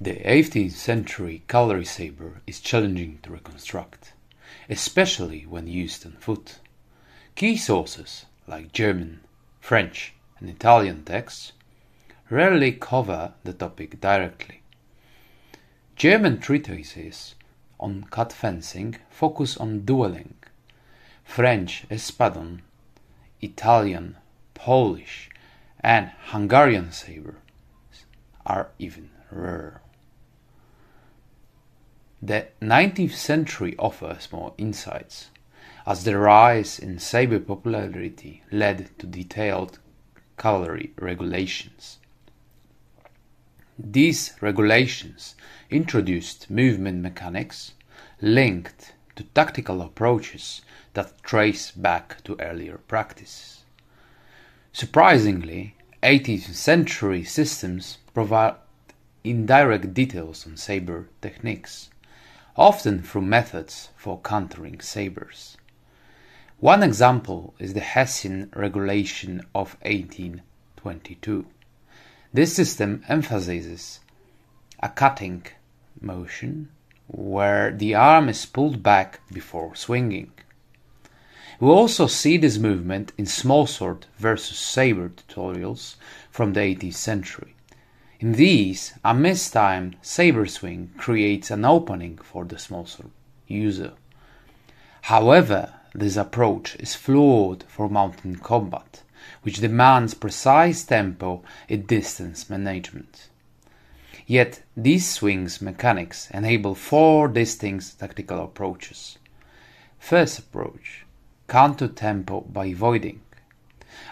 The 18th century cavalry saber is challenging to reconstruct, especially when used on foot. Key sources like German, French, and Italian texts rarely cover the topic directly. German treatises on cut fencing focus on dueling. French espadon, Italian, Polish, and Hungarian sabers are even rarer. The 19th century offers more insights, as the rise in saber popularity led to detailed cavalry regulations. These regulations introduced movement mechanics linked to tactical approaches that trace back to earlier practices. Surprisingly, 18th century systems provide indirect details on saber techniques, often through methods for countering sabers. One example is the Hessian Regulation of 1822. This system emphasizes a cutting motion where the arm is pulled back before swinging. We also see this movement in smallsword versus saber tutorials from the 18th century. In these, a mistimed saber swing creates an opening for the smallsword user. However, this approach is flawed for mountain combat, which demands precise tempo and distance management. Yet, these swings mechanics enable 4 distinct tactical approaches. First approach: counter tempo by voiding.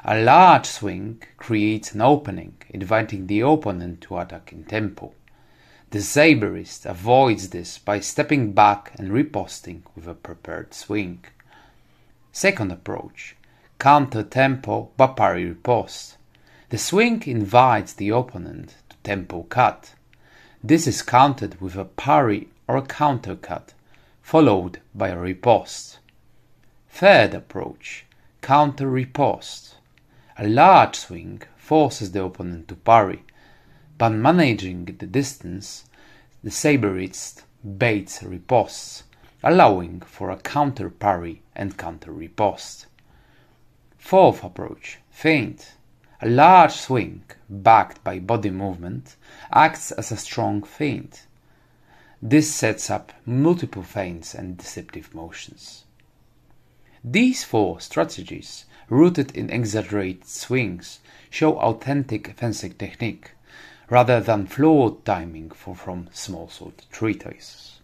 A large swing creates an opening, inviting the opponent to attack in tempo. The saberist avoids this by stepping back and riposting with a prepared swing. Second approach: counter tempo by parry riposte. The swing invites the opponent to tempo cut. This is countered with a parry or counter cut, followed by a riposte. Third approach: counter riposte. A large swing forces the opponent to parry, but managing the distance, the saberist baits ripostes, allowing for a counter parry and counter riposte. Fourth approach: feint. A large swing, backed by body movement, acts as a strong feint. This sets up multiple feints and deceptive motions. These 4 strategies, rooted in exaggerated swings, show authentic fencing technique, rather than flawed timing from smallsword treatises.